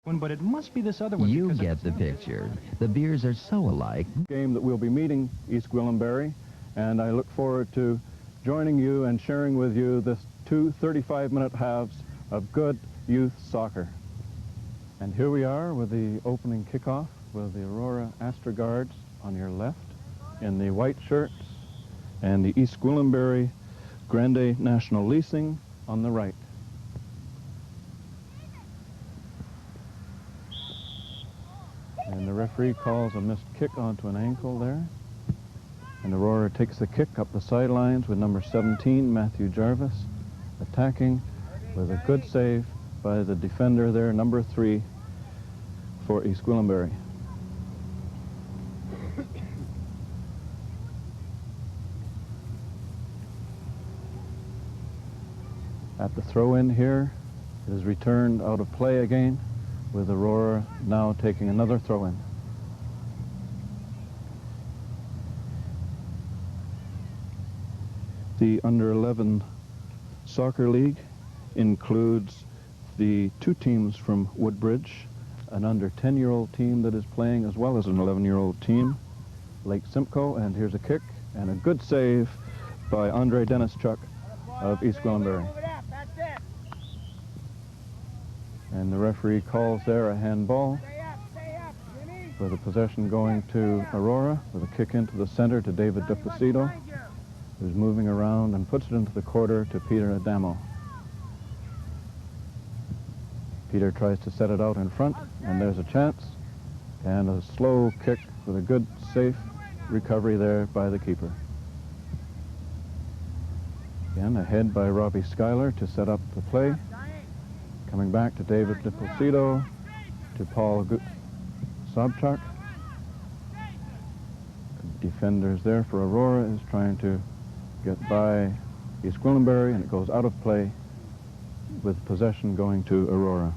But it must be this other one. You get the picture. The beers are so alike. Game that we'll be meeting East Gwillimbury, and I look forward to joining you and sharing with you this 2 35-minute halves of good youth soccer. And here we are with the opening kickoff with the Aurora Astroguards on your left in the white shirts and the East Gwillimbury Grande National Leasing on the right. And the referee calls a missed kick onto an ankle there. And Aurora takes the kick up the sidelines with number 17, Matthew Jarvis, attacking with a good save by the defender there, number 3, for East Gwillimbury. At the throw-in here, it is returned out of play again, with Aurora now taking another throw-in. The Under-11 Soccer League includes the 2 teams from Woodbridge, an under-10-year-old team that is playing, as well as an 11-year-old team, Lake Simcoe, and here's a kick and a good save by Andre Denischuk of East Gwillimbury. And the referee calls there a handball, with the possession going to Aurora, with a kick into the center to David DePlacido, who's moving around and puts it into the quarter to Peter Adamo. Peter tries to set it out in front, and there's a chance, and a slow kick with a good, safe recovery there by the keeper. Again, ahead by Robbie Schuyler to set up the play. Coming back to David DePlacido, to Paul Sobchak. Defenders there for Aurora is trying to get by East Gwillimbury, and it goes out of play with possession going to Aurora.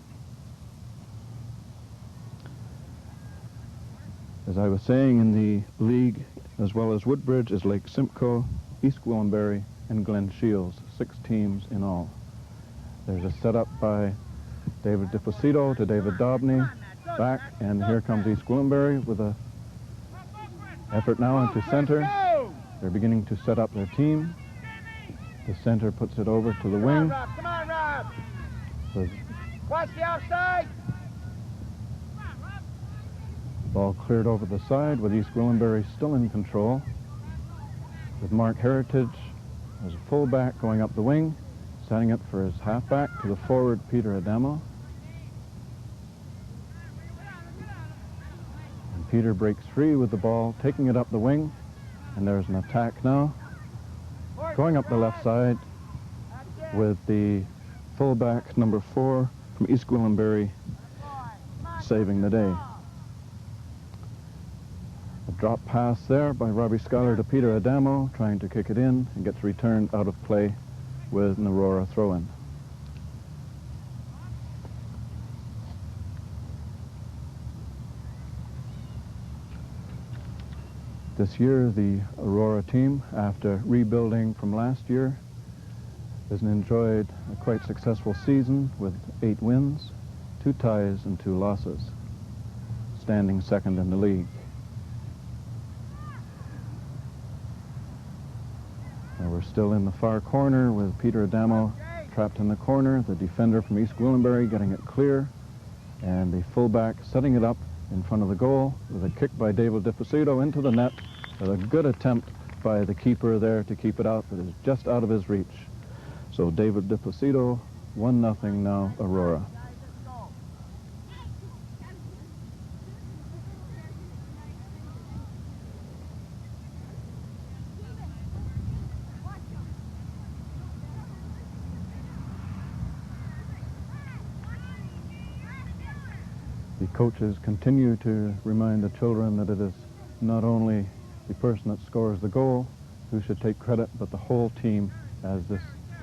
As I was saying, in the league, as well as Woodbridge, is Lake Simcoe, East Gwillimbury, and Glen Shields, 6 teams in all. There's a setup by David DePlacido to David Dobney, back, and here comes East Gwillimbury with a effort now into center. They're beginning to set up their team. The center puts it over to the wing. Come on, Rob! Watch the outside! Ball cleared over the side with East Gwillimbury still in control, with Mark Heritage as a fullback going up the wing, setting it for his halfback to the forward Peter Adamo. And Peter breaks free with the ball, taking it up the wing, and there's an attack now, going up the left side with the fullback number 4 from East Gwillimbury saving the day. A drop pass there by Robbie Schuyler to Peter Adamo, trying to kick it in, and gets returned out of play with an Aurora throw-in. This year, the Aurora team, after rebuilding from last year, has enjoyed a quite successful season with 8 wins, 2 ties, and 2 losses, standing second in the league. Now we're still in the far corner with Peter Adamo trapped in the corner, the defender from East Gwillimbury getting it clear, and the fullback setting it up in front of the goal with a kick by David DePlacido into the net, with a good attempt by the keeper there to keep it out, but is just out of his reach. So David DePlacido, 1-0 now, Aurora. The coaches continue to remind the children that it is not only the person that scores the goal who should take credit, but the whole team, as this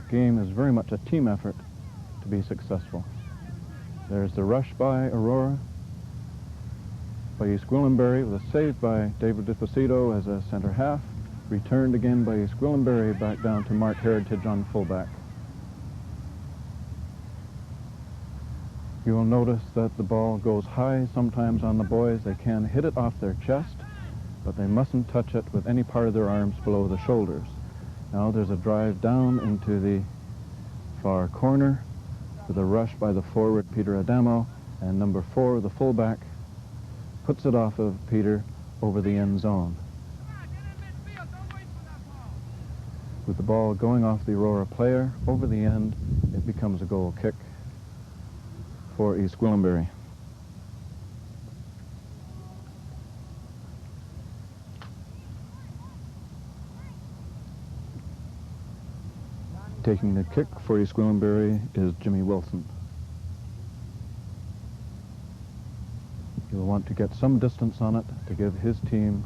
game is very much a team effort to be successful. There's the rush by Aurora, by East Gwillimbury, with a save by David DePlacido as a center half, returned again by East Gwillimbury back down to Mark Heritage on fullback. You will notice that the ball goes high sometimes on the boys. They can hit it off their chest, but they mustn't touch it with any part of their arms below the shoulders. Now there's a drive down into the far corner with a rush by the forward, Peter Adamo, and number 4, the fullback, puts it off of Peter over the end zone. With the ball going off the Aurora player over the end, it becomes a goal kick for East Gwillimbury. Taking the kick for East Gwillimbury is Jimmy Wilson. He'll want to get some distance on it to give his team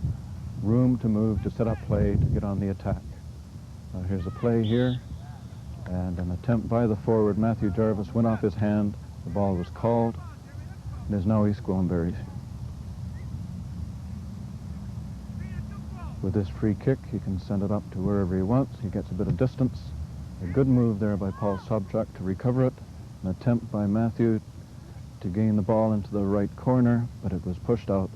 room to move, to set up play, to get on the attack. Here's a play here, and an attempt by the forward, Matthew Jarvis, went off his hand. The ball was called, and is now East Gwillimbury's. With this free kick, he can send it up to wherever he wants. He gets a bit of distance. A good move there by Paul Sobchak to recover it. An attempt by Matthew to gain the ball into the right corner, but it was pushed out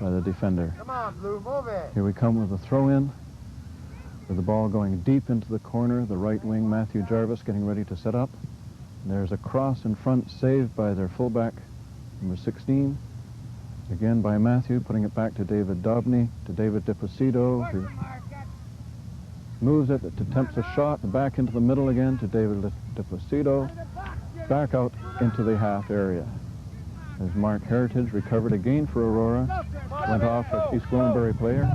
by the defender. Come on, Blue, move it. Here we come with a throw-in, with the ball going deep into the corner. The right wing, Matthew Jarvis, getting ready to set up. And there's a cross in front, saved by their fullback, number 16. Again by Matthew, putting it back to David Dobney, to David DiPlacido, who moves it, attempts a shot, back into the middle again to David DiPlacido, back out into the half area. As Mark Heritage recovered again for Aurora, went off an East Gwillimbury player,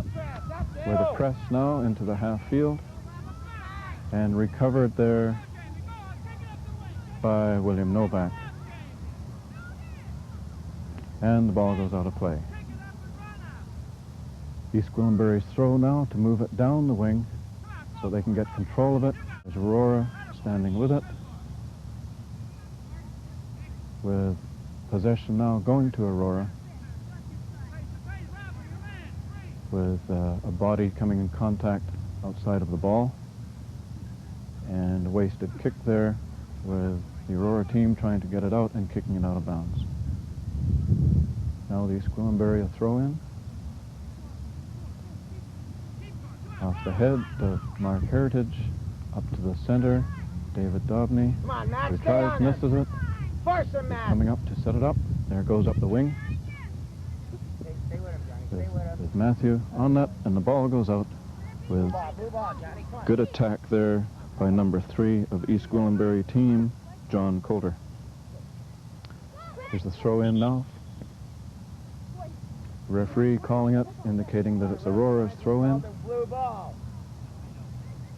with a press now into the half field, and recovered there by William Novak. And the ball goes out of play. East Gwillimbury's throw now to move it down the wing so they can get control of it. There's Aurora standing with it, with possession now going to Aurora, with a body coming in contact outside of the ball, and a wasted kick there with the Aurora team trying to get it out and kicking it out of bounds. Now the East Gwillimbury a throw-in. Off the head of Mark Heritage, up to the center, David Dobney, Come on, Matt, who stay tries, on it. misses it, Force him, Matt. coming up to set it up. There goes up the wing. Stay with him, Johnny. Stay with him. There's Matthew on that, and the ball goes out with Blue ball, Johnny. Come on. good attack there by number 3 of East Gwillimbury team, John Coulter. Here's the throw-in now. Referee calling it, indicating that it's Aurora's throw-in. Blue ball.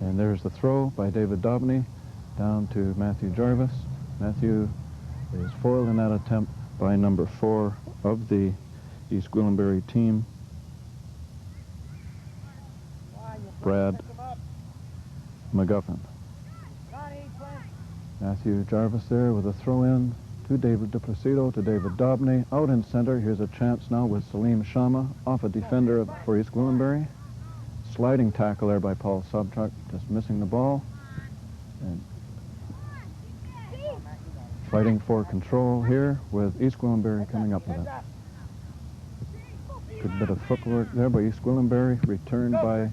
And there's the throw by David Dobney down to Matthew Jarvis. Matthew is foiled in that attempt by number 4 of the East Gwillimbury team, Brad McGuffin. Matthew Jarvis there with a throw-in to David DiPlacido, to David Dobney. Out in center, here's a chance now with Salim Shama off a defender for East Gwillimbury. Sliding tackle there by Paul Sobchak, just missing the ball. And fighting for control here with East Gwillimbury coming up with it. Good bit of footwork there by East Gwillimbury, returned by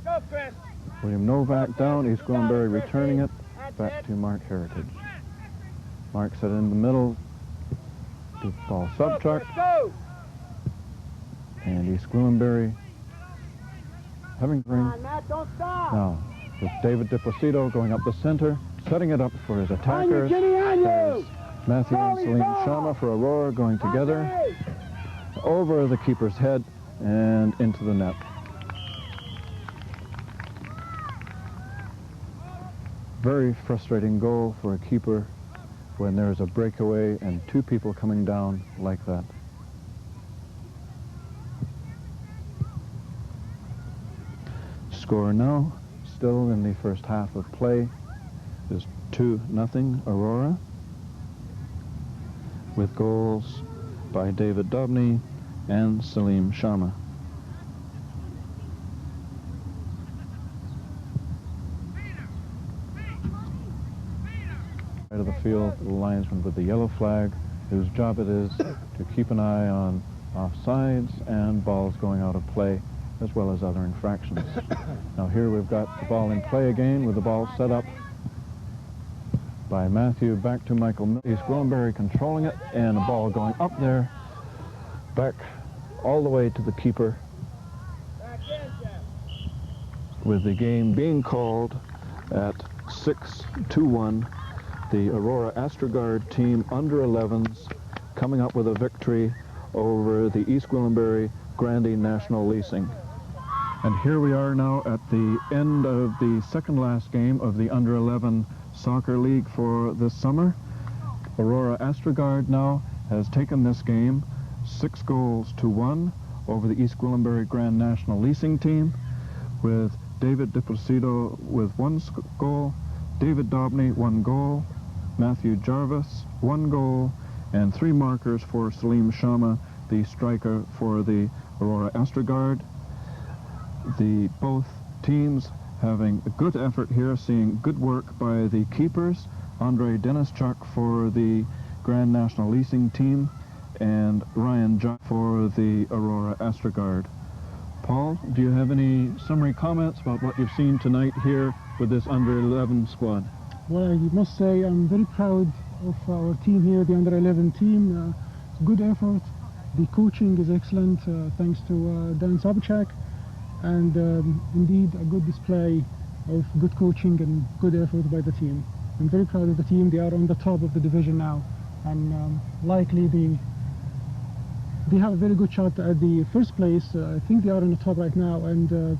William Novak down. East Gwillimbury returning it back to Mark Heritage. Mark set it in the middle to Paul Sobchak. And East Gwillimbury having ring now with David DiPlacido going up the center, setting it up for his attackers. There's Matthew and Salim Shama for Aurora going together over the keeper's head and into the net. Very frustrating goal for a keeper when there's a breakaway and 2 people coming down like that. Score now, still in the first half of play, is 2-0 Aurora, with goals by David Dobney and Salim Shama. Right of the field, the linesman with the yellow flag whose job it is to keep an eye on offsides and balls going out of play, as well as other infractions. Now here we've got the ball in play again, with the ball set up by Matthew back to Michael. East Gwillimbury controlling it, and the ball going up there, back all the way to the keeper, with the game being called at 6-1. The Aurora Astrogard team under 11s coming up with a victory over the East Gwillimbury Grandie National Leasing. And here we are now at the end of the second last game of the under 11 soccer league for this summer. Aurora Astrogard now has taken this game 6-1 over the East Gwillimbury Grand National Leasing team, with David DiPlacido with 1 goal, David Dobney 1 goal, Matthew Jarvis 1 goal, and 3 markers for Salim Shama, the striker for the Aurora Astrogard. Both teams having a good effort here, seeing good work by the keepers, Andre Denischuk for the Grand National Leasing team, and Ryan Jock for the Aurora Astrogard. Paul, do you have any summary comments about what you've seen tonight here with this under 11 squad? Well, I must say I'm very proud of our team here, the under 11 team. Good effort. The coaching is excellent, thanks to Dan Sobchak, and indeed a good display of good coaching and good effort by the team. I'm very proud of the team. They are on the top of the division now, and likely they have a very good shot at the first place. I think they are on the top right now, and